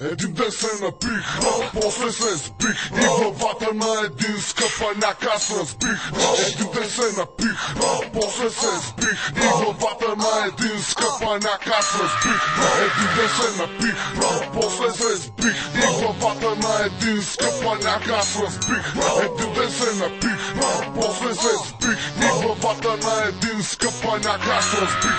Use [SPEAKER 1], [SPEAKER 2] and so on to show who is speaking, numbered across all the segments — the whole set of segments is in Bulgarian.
[SPEAKER 1] Един ден се напих, после се сбих и главата на един скъпаняк аз разбих. Един ден се напих, после се сбих и главата на един скъпаняк аз разбих. Един ден се напих, после се сбих и главата на един скъпаняк аз разбих. Един ден се напих, после се сбих и главата на един скъпаняк аз разбих.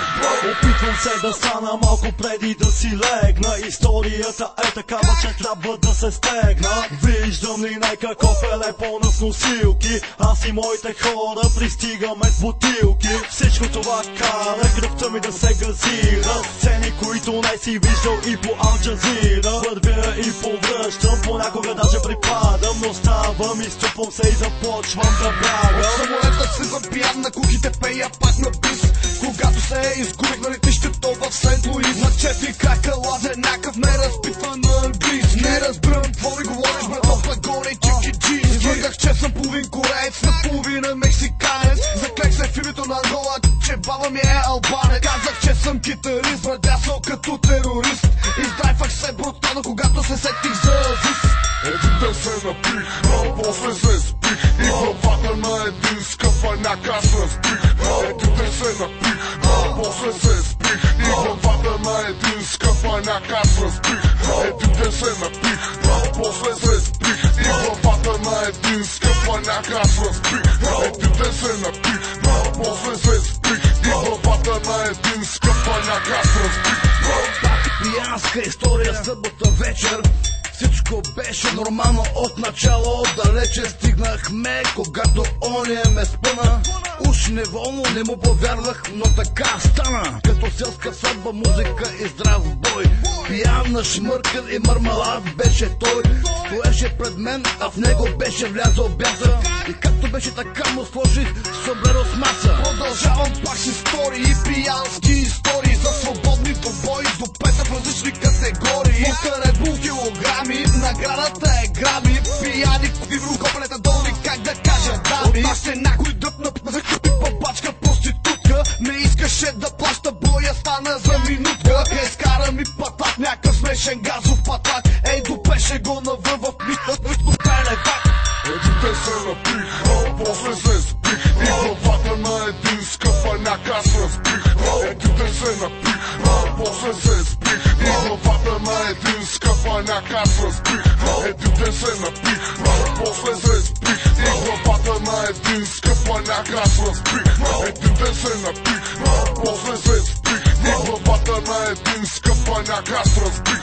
[SPEAKER 2] Опитвам се да стана малко преди да си легна. Историята е такава, че трябва да се стегна. Виждам ли някакъв елепона с носилки, аз и моите хора пристигаме с бутилки. Всичко това кара кръвта ми да се газира. Сцени, които не си виждал и по Ал Джазира. Вървя и повръщам, понякога даже припадам, но ставам, изчупвам се и започвам да бягам.
[SPEAKER 3] От самолета се запиям, на кухите пея пак на бис. Когато се изгубих на летището в Сент Луис, на чефи крака лазе някакъв неразпитван английски. Не разбирам какво ми говориш, бе, топла горе и чики джински. Извъргах, че съм половин кореец, наполовина мексиканец. Заклех се в името на Ангола, че баба ми е албанец. Казах, че съм китарист, брадясал като терорист. Издрайвах се брутално, когато се сетих за Азис.
[SPEAKER 1] Един ден се напих, после се сбих и главата на един скъпаняк аз разбих. Един ден се напих, после се сбих и главата на един скъпаняк аз разбих. Един ден се напих, после се сбих и главата на един скъпаняк аз разбих. Един ден се напих, после се сбих и главата на един скъпаняк аз разбих.
[SPEAKER 3] Пиянска история, събота вечер. Всичко беше нормално от начало, далече стигнахме, когато оня ме спъна. Уж неволно не му повярвах, но така стана. Като селска сватба, музика и здрав бой. Пиян, шмъркан и мармалад беше той. Стоеше пред мен, а в него беше влязъл бяса. И както беше така му сложих сомбреро с маса. Продължавам пак с истории, пиянски истории за свободни добои, до пета в различни категории. Мутарет бул килограми, наградата е грами. Пияни, кови рукопалета долни, как да кажа дами. От нас е някой дръпна, закупи папачка проститутка. Не искаше да плаща, боя стана за минутка. Изкара ми патлак, някакъв смешен газов патлак. Ей, допеше го навън в пелевак.
[SPEAKER 1] Един ден се напих, после се сбих и главата на един скъпаняк аз разбих. Един ден се напих, после се сбих и главата на един скъпаняк аз разбих. Един ден се напих, после се сбих и главата на един скъпаняк аз разбих. Един ден се напих, после се сбих и главата на един скъпаняк аз разбих.